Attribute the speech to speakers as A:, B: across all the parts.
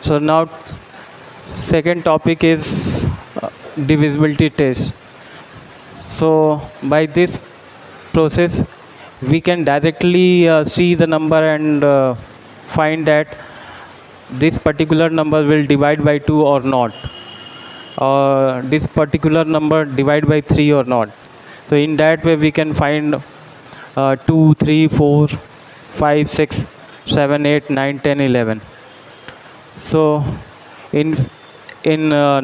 A: So now second topic is divisibility test. So by this process we can directly see the number and find that this particular number will divide by 2 or not, or this particular number divide by 3 or not. So in that way we can find 2, 3, 4, 5, 6, 7, 8, 9, 10, 11. So in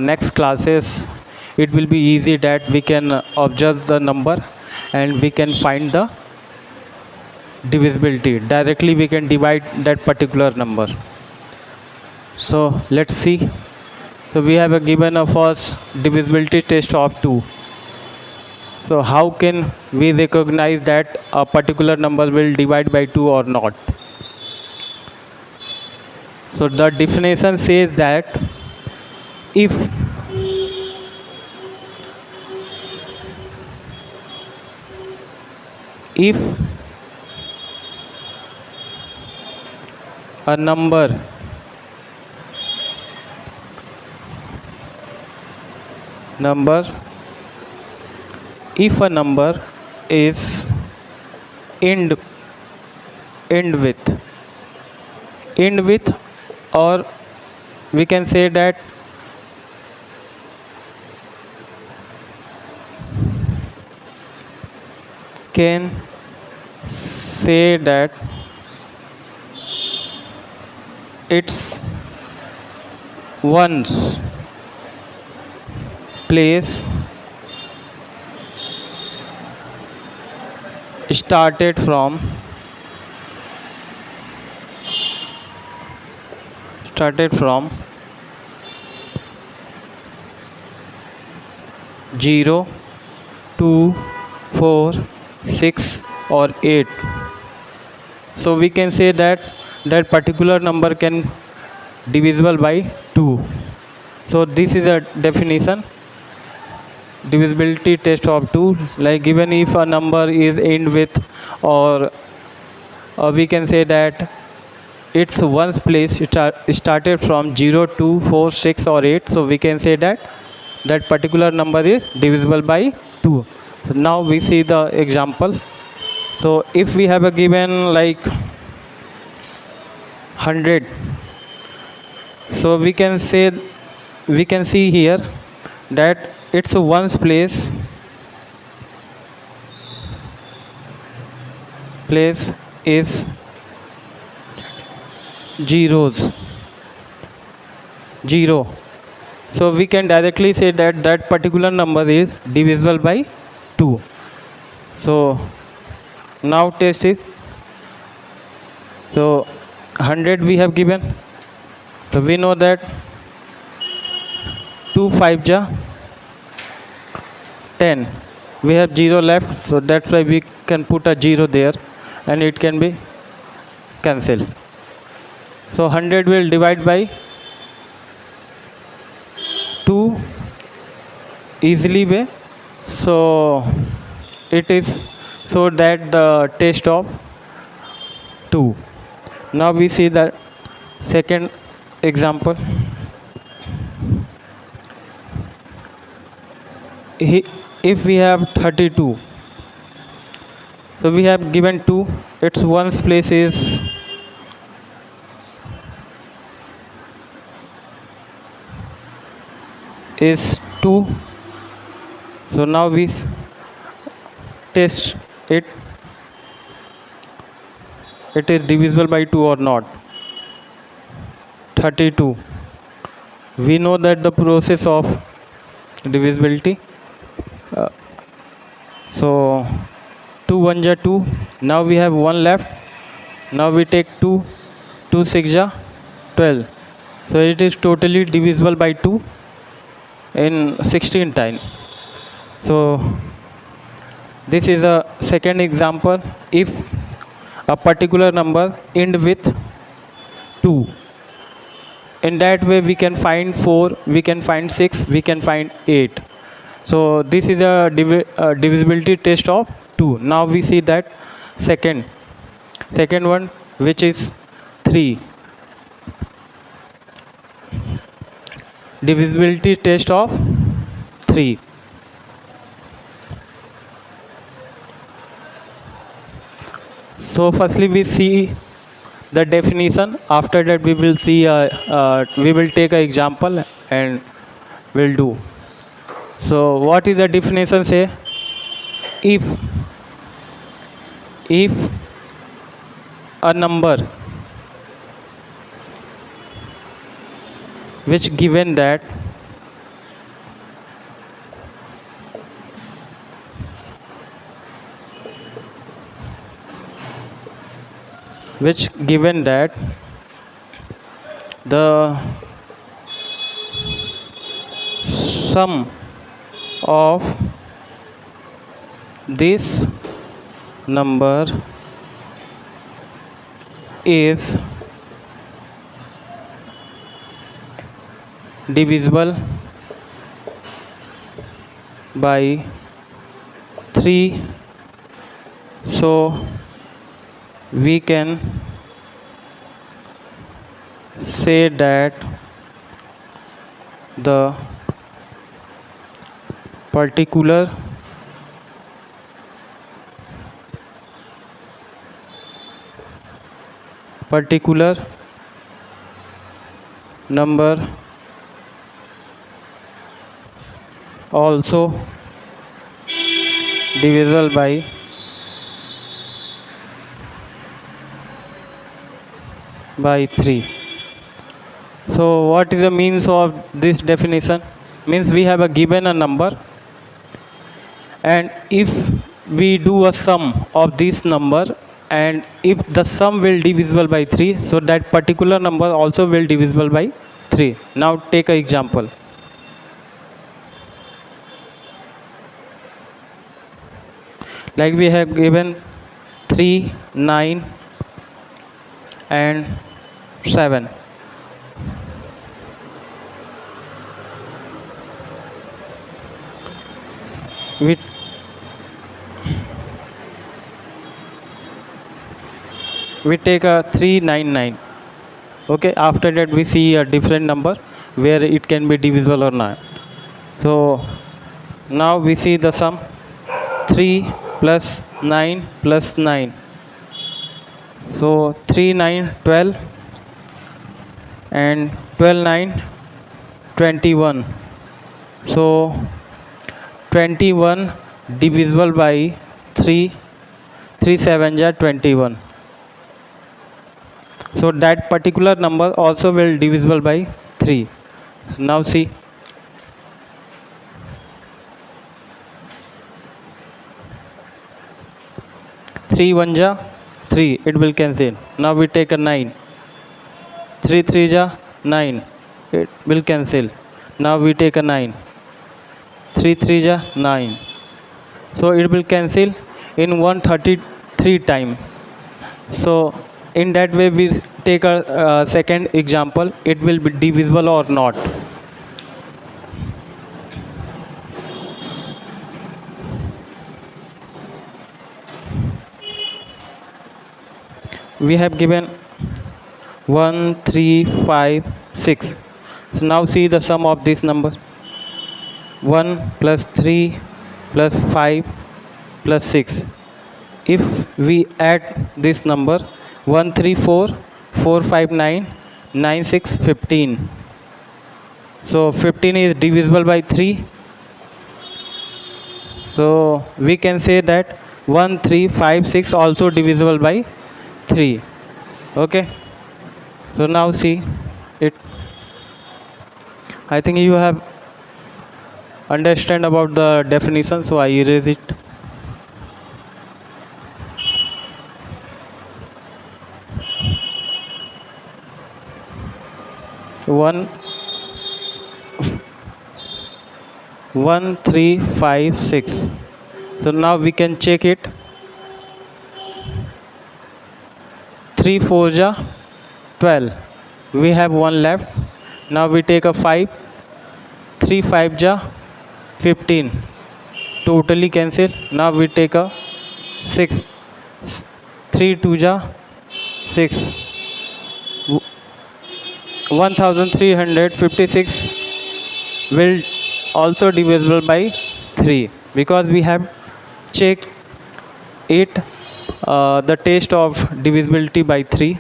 A: next classes it will be easy that we can observe the number and we can find the divisibility. Directly we can divide that particular number. So let's see. So we have a given a first divisibility test of 2. So how can we recognize that a particular number will divide by 2 or not? So the definition says that if a number if a number is end with, or we can say that its ones place started from 0, 2, 4, 6 or 8. So we can say that that particular number can divisible by 2. So this is a definition, divisibility test of 2. Like given if a number is end with, or we can say that its ones place started from 0, 2, 4, 6 or 8. So we can say that that particular number is divisible by 2. So now we see the example. So if we have a given like 100, so we can see here that its ones place is zeros, 0. So we can directly say that that particular number is divisible by 2. So now test it. So 100 we have given. So we know that 2 5 ja 10. We have 0 left, so that's why we can put a 0 there and it can be cancelled. So 100 will divide by 2 easily way. So it is so that the test of 2. Now we see the second example. If we have 32, so we have given 2, its ones place is is 2. So now we test it is divisible by 2 or not. 32, we know that the process of divisibility. So 2 1 ja 2. Now we have 1 left. Now we take 2, 2 6 ja 12. So it is totally divisible by 2 in 16 times. So this is a second example. If a particular number end with 2, in that way we can find 4, we can find 6, we can find 8. So this is a divisibility test of 2. Now we see that second one, which is 3. divisibility test of 3. So firstly we see the definition. After that we will see we will take an example and we'll do. So what is the definition? Say if a number which given that the sum of this number is divisible by 3, so we can say that the particular number also divisible by 3. So what is the means of this definition? Means we have a given a number, and if we do a sum of this number, and if the sum will divisible by 3, so that particular number also will divisible by 3. Now take an example. Like we have given 3, 9 and 7. We take a 399. Okay, after that we see a different number where it can be divisible or not. So now we see the sum 3 plus 9 plus 9. So 3 9 12 and 12 9 21. So 21 divisible by 3, 3 7 ja 21. So that particular number also will divisible by 3. Now see, 3 1 ja 3, it will cancel. Now we take a 9. 3 3 ja 9, it will cancel. Now we take a 9. 3 3 ja 9. So it will cancel in 133 time. So in that way we take a second example, it will be divisible or not. We have given 1 3 5 6. So now see the sum of this number. 1 plus 3 plus 5 plus 6. If we add this number 1 3 4 4 5 9 9 6 15. So 15 is divisible by 3. So we can say that 1 3 5 6 also divisible by 3. Okay, so now see it. I think you have understand about the definition, so I erase it. One 1 3 5 6. So now we can check it. 3 4 ja 12. We have one left. Now we take a 5. 3 5 ja 15. Totally cancel. Now we take a 6. 3 2 ja 6. 1356 will also divisible by 3, because we have checked it the test of divisibility by 3.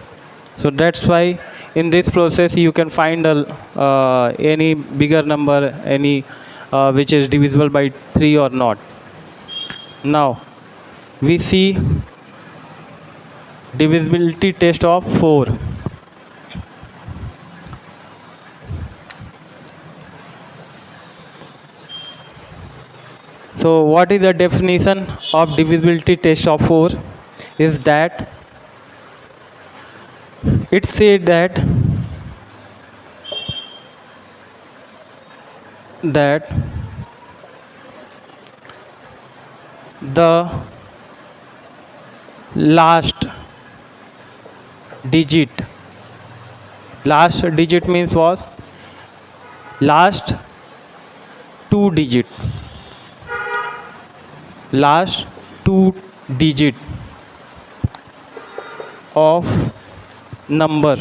A: So that's why in this process you can find any bigger number, any which is divisible by 3 or not. Now we see divisibility test of 4. So what is the definition of divisibility test of 4? Is that it said that the last digit means was last two digit of number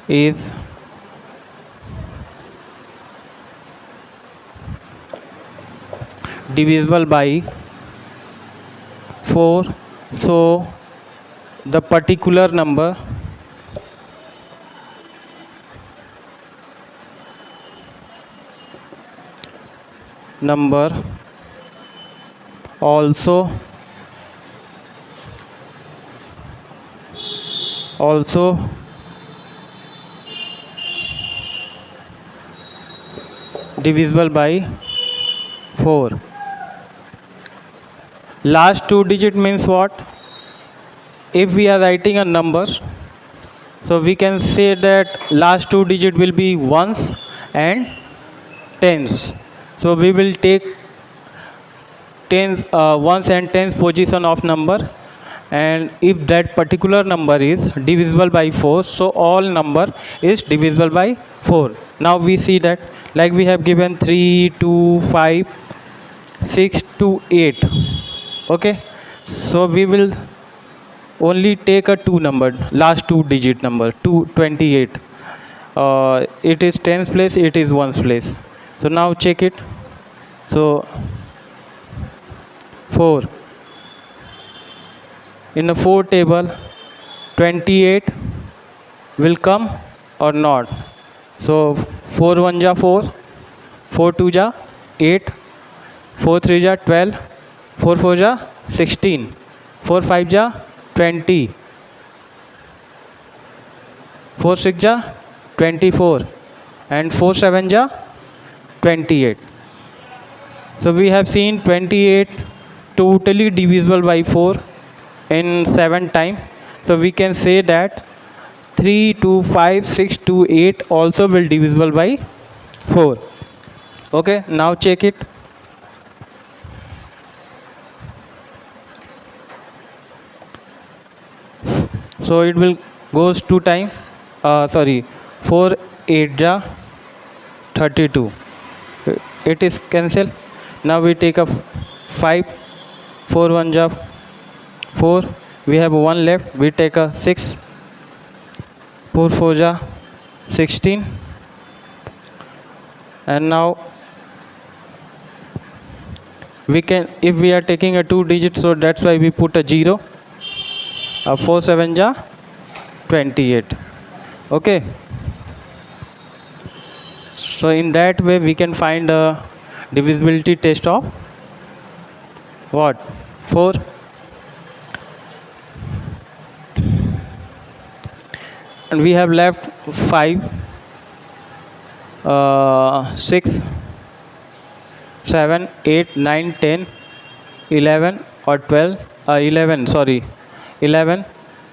A: is divisible by 4. So the particular number also divisible by 4. Last two digit means what? If we are writing a number, so we can say that last two digit will be ones and tens. So we will take ones and tens position of number, and if that particular number is divisible by 4, so all number is divisible by 4. Now we see that, like we have given 3 2 5 6 to 8. Okay, so we will only take a two number, last two digit number, 228. It is tens place, it is ones place. So now check it. So 4 in the 4 table, 28 will come or not? So 4 1 ja 4, 4 2 ja 8, 4 3 ja 12, 4 4 ja 16, 4 5 ja 20, 4 6 ja 24, and 4 7 ja 28. So we have seen 28 totally divisible by 4 in 7 time. So we can say that 3 2 5 6 2 8 also will divisible by 4. Okay, now check it. So it will goes 2 time, 4 8 ja 32, it is cancel. Now we take a 5, 4 1 ja 4, we have 1 left, we take a 6, 4 4 ja 16, and now we can, if we are taking a 2 digit, so that's why we put a 0. 4 7 ja 28. Okay, so in that way we can find a divisibility test of what? 4. And we have left 5, 6 7 8 9 10 11 or 12, 11.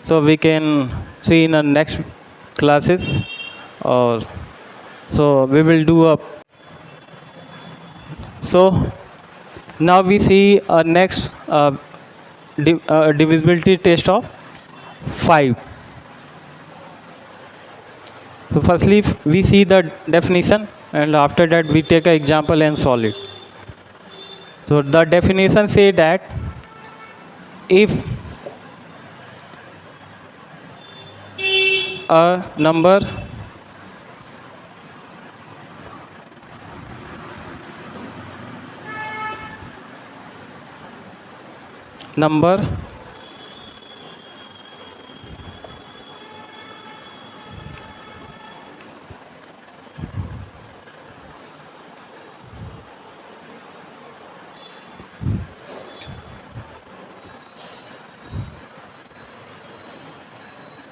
A: So we can see in the next classes, or so we will do a. So now we see a next divisibility test of 5. So firstly we see the definition, and after that we take an example and solve it. So the definition say that if a number number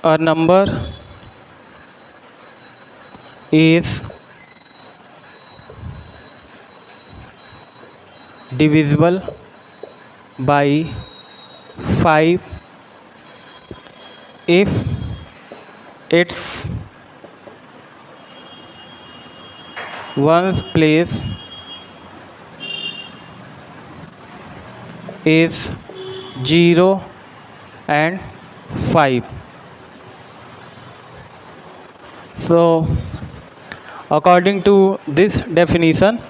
A: a number is divisible by 5 if its ones place is 0 and 5. So according to this definition,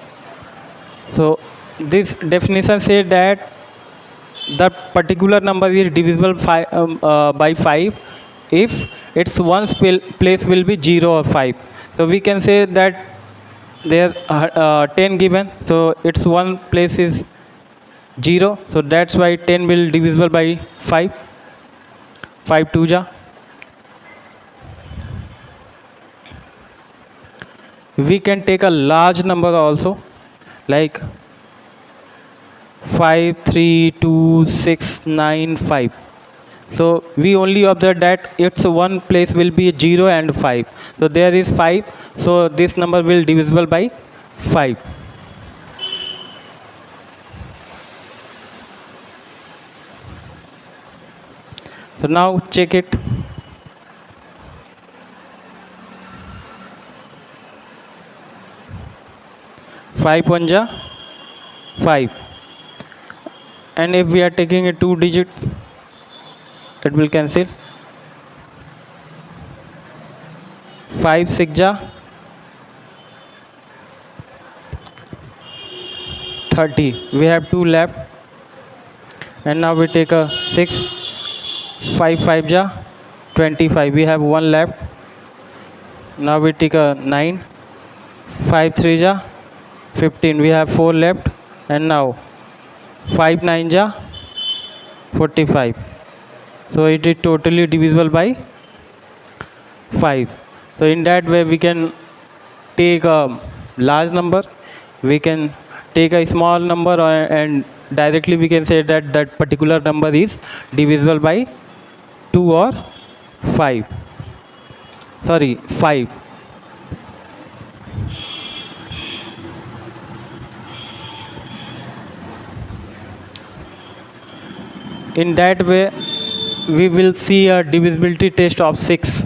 A: so this definition said that the particular number is divisible by 5 if its ones place will be 0 or 5. So we can say that there are 10 given, so its one place is 0, so that's why 10 will divisible by 5. 5 2 ja. We can take a large number also, like 5 3 2 6 9 5. So we only observe that its one place will be 0 and 5. So there is 5, so this number will divisible by 5. So now check it. 5 1 ja 5, and if we are taking a 2 digit, it will cancel. 5 6 ja 30. We have 2 left, and now we take a 6. 5 5 ja 25. We have 1 left. Now we take a 9. 5 3 ja 15. We have 4 left, and now 5 9 ja 45. So it is totally divisible by 5. So in that way we can take a large number, we can take a small number, and directly we can say that that particular number is divisible by 2 or 5. Sorry, 5. In that way we will see a divisibility test of 6.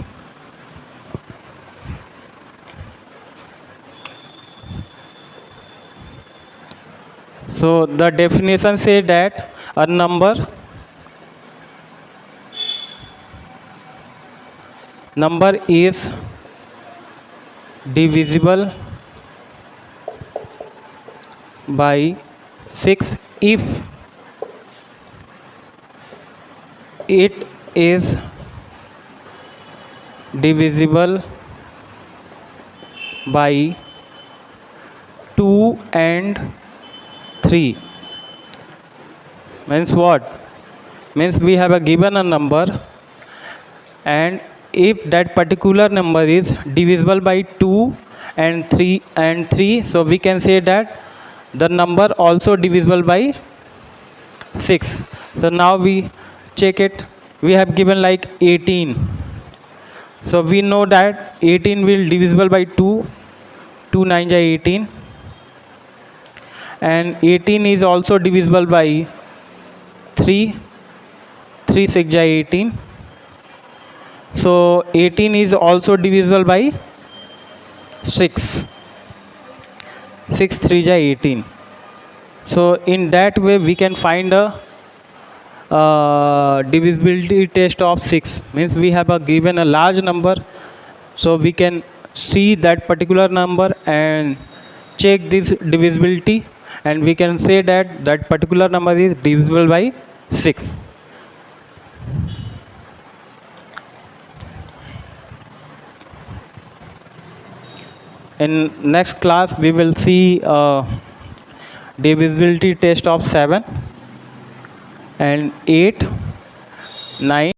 A: So the definition say that a number is divisible by 6 if it is divisible by 2 and 3. Means what? Means we have a given a number, and if that particular number is divisible by 2 and 3, so we can say that the number also divisible by 6. So now we check it. We have given like 18. So we know that 18 will divisible by 2. 2 9 ja 18. And 18 is also divisible by 3. 3 6 ja 18. So 18 is also divisible by 6. 6 3 ja 18. So in that way we can find a divisibility test of 6. Means we have a given a large number, so we can see that particular number and check this divisibility, and we can say that that particular number is divisible by 6. In next class we will see divisibility test of 7, and 8 9